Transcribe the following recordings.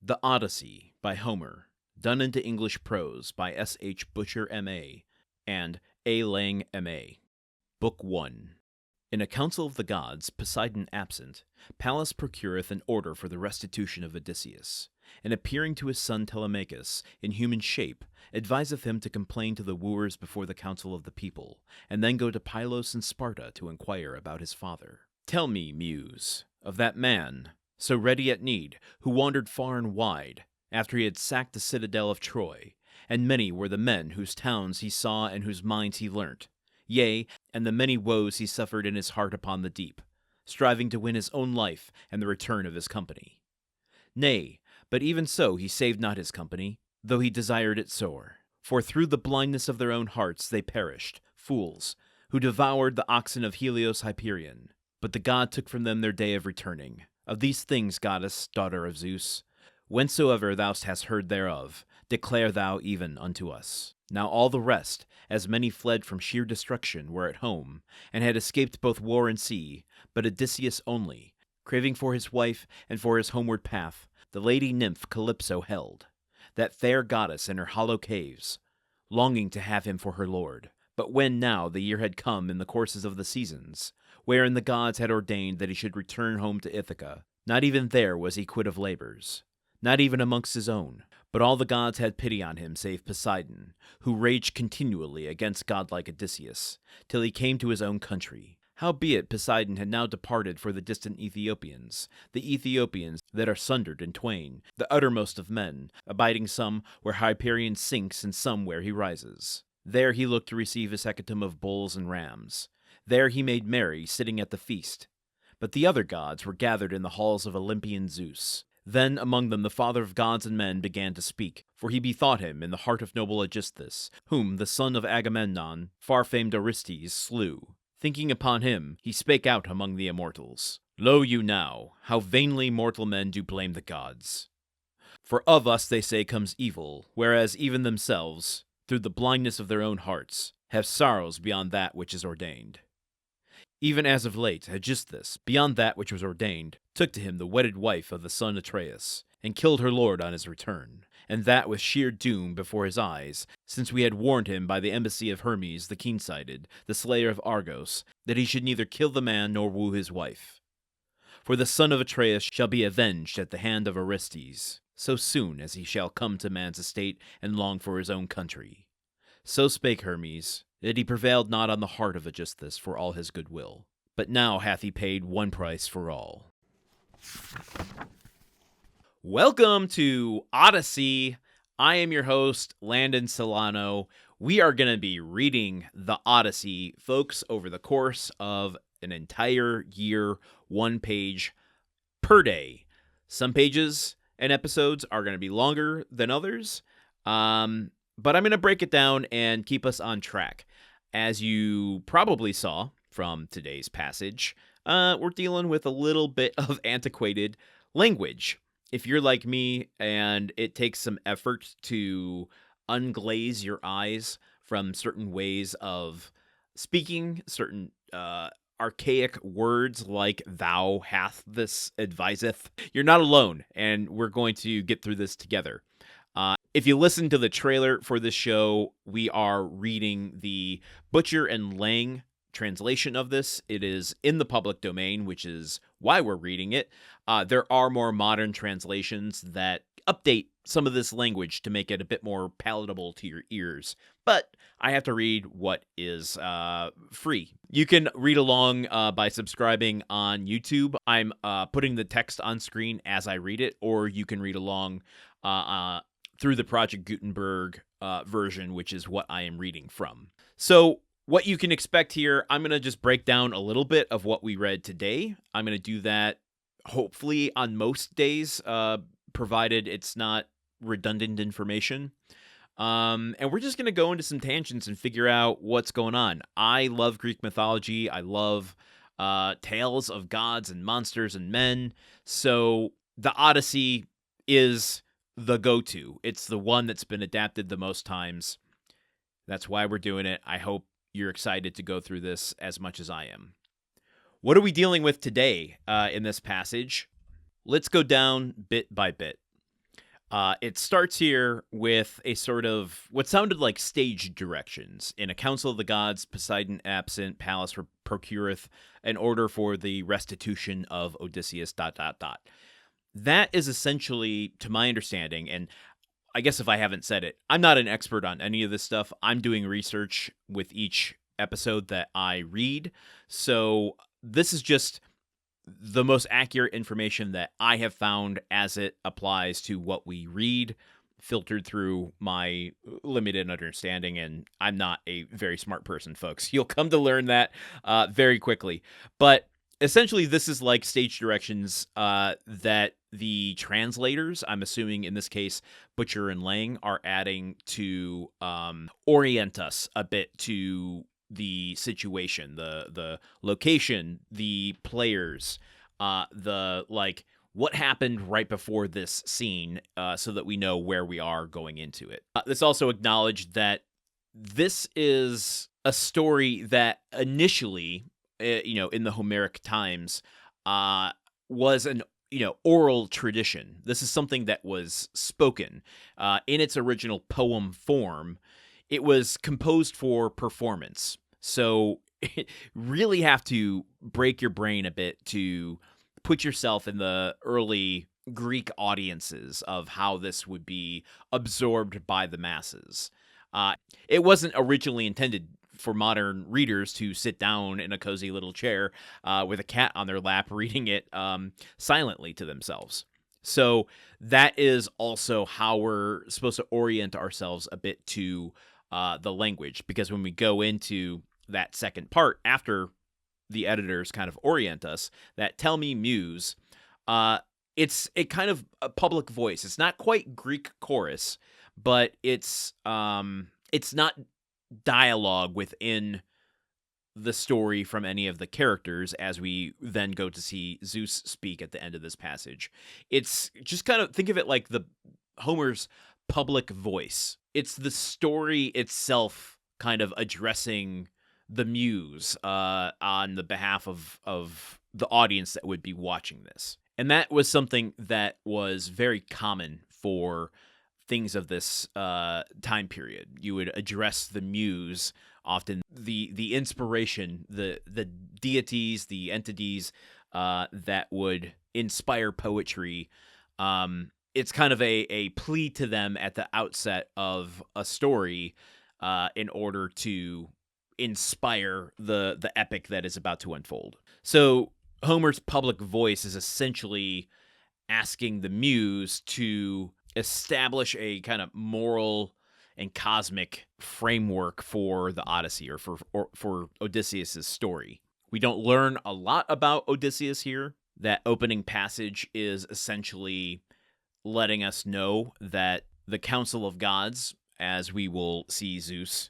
The Odyssey by Homer, done into English prose by S.H. Butcher, M.A., and A. Lang, M.A. Book 1. In a council of the gods, Poseidon absent, Pallas procureth an order for the restitution of Odysseus, and appearing to his son Telemachus in human shape, adviseth him to complain to the wooers before the council of the people, and then go to Pylos and Sparta to inquire about his father. Tell me, Muse, of that man, so ready at need, who wandered far and wide, after he had sacked the citadel of Troy, and many were the men whose towns he saw and whose minds he learnt, yea, and the many woes he suffered in his heart upon the deep, striving to win his own life and the return of his company. Nay, but even so he saved not his company, though he desired it sore. For through the blindness of their own hearts they perished, fools, who devoured the oxen of Helios Hyperion. But the god took from them their day of returning. Of these things, goddess, daughter of Zeus, whensoever thou hast heard thereof, declare thou even unto us. Now all the rest, as many fled from sheer destruction, were at home, and had escaped both war and sea, but Odysseus only, craving for his wife and for his homeward path, the lady nymph Calypso held, that fair goddess in her hollow caves, longing to have him for her lord. But when now the year had come in the courses of the seasons, wherein the gods had ordained that he should return home to Ithaca, not even there was he quit of labors, not even amongst his own, but all the gods had pity on him save Poseidon, who raged continually against godlike Odysseus, till he came to his own country. Howbeit Poseidon had now departed for the distant Ethiopians, the Ethiopians that are sundered in twain, the uttermost of men, abiding some where Hyperion sinks and some where he rises. There he looked to receive his hecatomb of bulls and rams. There he made merry, sitting at the feast. But the other gods were gathered in the halls of Olympian Zeus. Then among them the father of gods and men began to speak, for he bethought him in the heart of noble Aegisthus, whom the son of Agamemnon, far-famed Orestes, slew. Thinking upon him, he spake out among the immortals. Lo you now, how vainly mortal men do blame the gods. For of us, they say, comes evil, whereas even themselves, through the blindness of their own hearts, have sorrows beyond that which is ordained. Even as of late, Aegisthus, beyond that which was ordained, took to him the wedded wife of the son Atreus, and killed her lord on his return, and that with sheer doom before his eyes, since we had warned him by the embassy of Hermes the keen-sighted, the slayer of Argos, that he should neither kill the man nor woo his wife. For the son of Atreus shall be avenged at the hand of Orestes, so soon as he shall come to man's estate and long for his own country. So spake Hermes, that he prevailed not on the heart of Aegisthus for all his goodwill. But now hath he paid one price for all. Welcome to Odyssey. I am your host, Landon Solano. We are going to be reading the Odyssey, folks, over the course of an entire year, one page per day. Some pages and episodes are going to be longer than others, but I'm going to break it down and keep us on track. As you probably saw from today's passage, we're dealing with a little bit of antiquated language. If you're like me and it takes some effort to unglaze your eyes from certain ways of speaking, certain archaic words like thou hath this adviseth, you're not alone, and we're going to get through this together. If you listen to the trailer for this show, we are reading the Butcher and Lang translation of this. It is in the public domain, which is why we're reading it. There are more modern translations that update some of this language to make it a bit more palatable to your ears. But I have to read what is free. You can read along by subscribing on YouTube. I'm putting the text on screen as I read it, or you can read along through the Project Gutenberg version, which is what I am reading from. So what you can expect here, I'm going to just break down a little bit of what we read today. I'm going to do that hopefully on most days, provided it's not redundant information. And we're just going to go into some tangents and figure out what's going on. I love Greek mythology. I love tales of gods and monsters and men. So the Odyssey is the go-to. It's the one that's been adapted the most times. That's why we're doing it. I hope you're excited to go through this as much as I am. What are we dealing with today in this passage? Let's go down bit by bit. It starts here with a sort of what sounded like stage directions. In a council of the gods, Poseidon absent, Pallas procureth an order for the restitution of Odysseus, ... That is essentially, to my understanding, and I guess if I haven't said it, I'm not an expert on any of this stuff. I'm doing research with each episode that I read. So this is just the most accurate information that I have found as it applies to what we read, filtered through my limited understanding. And I'm not a very smart person, folks. You'll come to learn that very quickly. But essentially, this is like stage directions that the translators, I'm assuming in this case, Butcher and Lang, are adding to orient us a bit to the situation, the location, the players, the like what happened right before this scene, so that we know where we are going into it. This also acknowledged that this is a story that initially, in the Homeric times, was an oral tradition. This is something that was spoken in its original poem form. It was composed for performance. So really have to break your brain a bit to put yourself in the early Greek audiences of how this would be absorbed by the masses. It wasn't originally intended for modern readers to sit down in a cozy little chair with a cat on their lap reading it silently to themselves. So that is also how we're supposed to orient ourselves a bit to the language, because when we go into that second part after the editors kind of orient us, that tell me Muse, it's a kind of a public voice. It's not quite Greek chorus, but it's not dialogue within the story from any of the characters, as we then go to see Zeus speak at the end of this passage. It's just kind of, think of it like the Homer's public voice. It's the story itself kind of addressing the Muse on the behalf of the audience that would be watching this. And that was something that was very common for things of this time period. You would address the Muse, often the inspiration, the deities, the entities that would inspire poetry. It's kind of a plea to them at the outset of a story in order to inspire the epic that is about to unfold. So Homer's public voice is essentially asking the Muse to establish a kind of moral and cosmic framework for the Odyssey, or for Odysseus' story. We don't learn a lot about Odysseus here. That opening passage is essentially letting us know that the Council of Gods, as we will see Zeus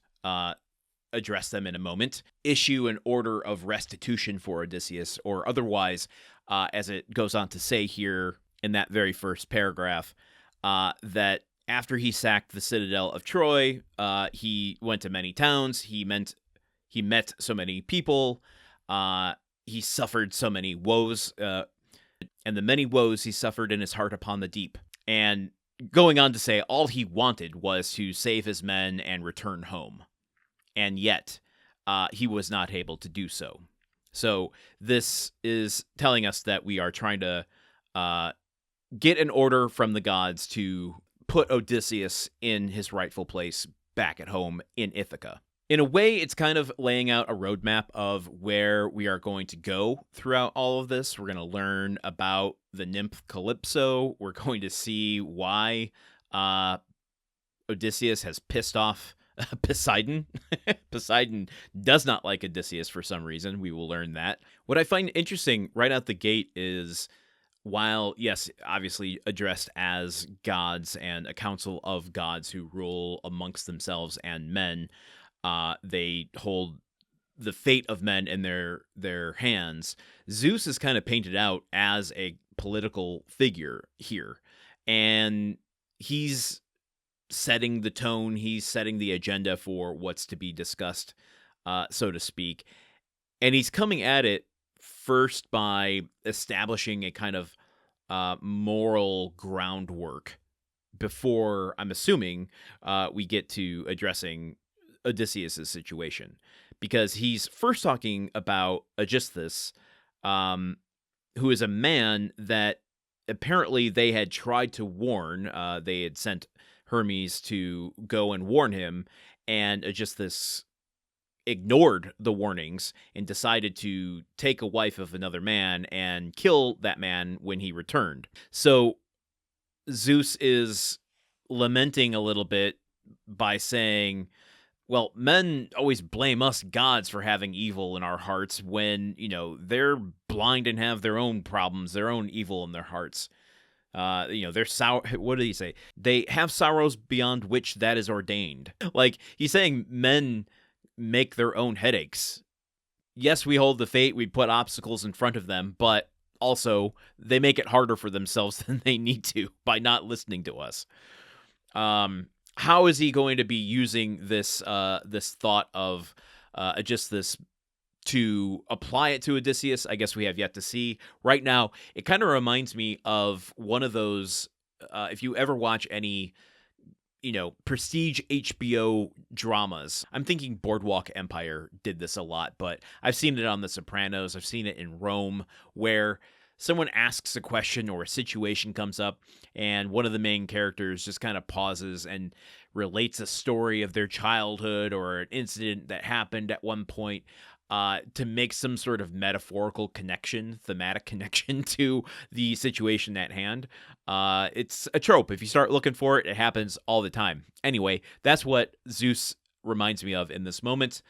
address them in a moment, issue an order of restitution for Odysseus, or otherwise, as it goes on to say here in that very first paragraph, that after he sacked the citadel of Troy, he went to many towns, he met so many people, he suffered so many woes, and the many woes he suffered in his heart upon the deep. And going on to say all he wanted was to save his men and return home. And yet, he was not able to do so. So this is telling us that we are trying to get an order from the gods to put Odysseus in his rightful place back at home in Ithaca. In a way, it's kind of laying out a roadmap of where we are going to go throughout all of this. We're going to learn about the nymph Calypso. We're going to see why Odysseus has pissed off Poseidon. Poseidon does not like Odysseus for some reason. We will learn that. What I find interesting right out the gate is, while, yes, obviously addressed as gods and a council of gods who rule amongst themselves and men, they hold the fate of men in their hands. Zeus is kind of painted out as a political figure here, and he's setting the tone, he's setting the agenda for what's to be discussed, so to speak. And he's coming at it first by establishing a kind of moral groundwork before, I'm assuming, we get to addressing Odysseus' situation. Because he's first talking about Aegisthus, who is a man that apparently they had tried to warn. They had sent Hermes to go and warn him, and Aegisthus ignored the warnings and decided to take a wife of another man and kill that man when he returned. So Zeus is lamenting a little bit by saying, well, men always blame us gods for having evil in our hearts when, they're blind and have their own problems, their own evil in their hearts. They're sour. What did he say? They have sorrows beyond which that is ordained. Like, he's saying men make their own headaches. Yes, we hold the fate, we put obstacles in front of them, but also they make it harder for themselves than they need to by not listening to us. How is he going to be using this thought of just this to apply it to Odysseus? I guess we have yet to see. Right now, it kind of reminds me of one of those, if you ever watch any prestige HBO dramas. I'm thinking Boardwalk Empire did this a lot, but I've seen it on The Sopranos. I've seen it in Rome, where someone asks a question or a situation comes up, and one of the main characters just kind of pauses and relates a story of their childhood or an incident that happened at one point to make some sort of metaphorical connection, thematic connection to the situation at hand. It's a trope. If you start looking for it, it happens all the time. Anyway, that's what Zeus reminds me of in this moment.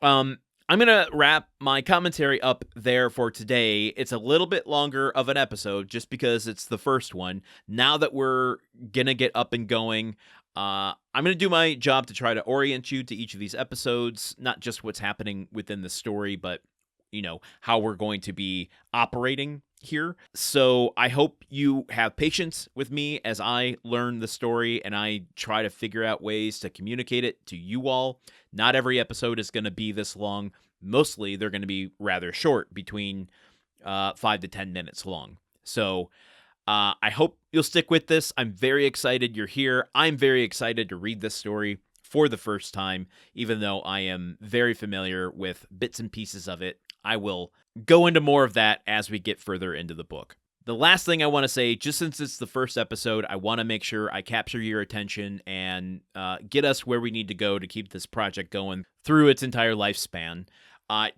I'm going to wrap my commentary up there for today. It's a little bit longer of an episode just because it's the first one. Now that we're going to get up and going, I'm going to do my job to try to orient you to each of these episodes, not just what's happening within the story, but, how we're going to be operating here. So I hope you have patience with me as I learn the story and I try to figure out ways to communicate it to you all. Not every episode is going to be this long. Mostly they're going to be rather short, between 5 to 10 minutes long. So I hope you'll stick with this. I'm very excited you're here. I'm very excited to read this story for the first time, even though I am very familiar with bits and pieces of it. I will go into more of that as we get further into the book. The last thing I want to say, just since it's the first episode, I want to make sure I capture your attention and get us where we need to go to keep this project going through its entire lifespan.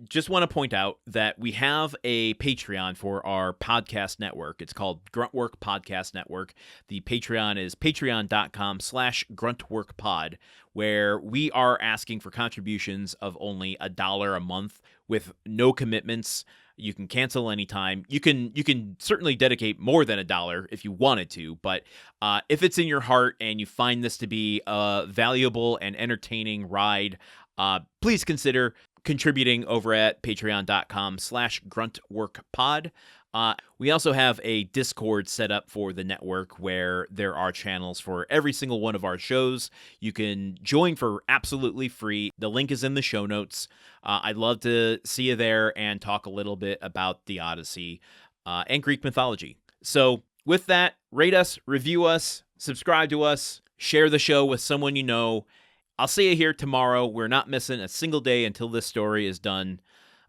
Just want to point out that we have a Patreon for our podcast network. It's called Gruntwork Podcast Network. The Patreon is patreon.com/gruntworkpod, where we are asking for contributions of only $1 a month with no commitments. You can cancel anytime. You can certainly dedicate more than $1 if you wanted to, but if it's in your heart and you find this to be a valuable and entertaining ride, please consider contributing over at patreon.com/gruntworkpod. We also have a Discord set up for the network where there are channels for every single one of our shows. You can join for absolutely free. The link is in the show notes. I'd love to see you there and talk a little bit about the Odyssey and Greek mythology. So with that, rate us, review us, subscribe to us, share the show with someone you know. I'll see you here tomorrow. We're not missing a single day until this story is done.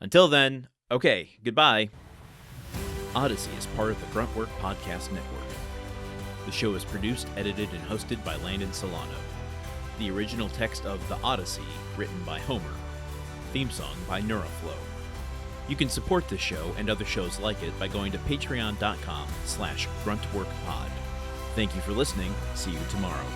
Until then, okay, goodbye. Odyssey is part of the Gruntwork Podcast Network. The show is produced, edited, and hosted by Landon Solano. The original text of The Odyssey, written by Homer. Theme song by Neuroflow. You can support this show and other shows like it by going to patreon.com/gruntworkpod. Thank you for listening. See you tomorrow.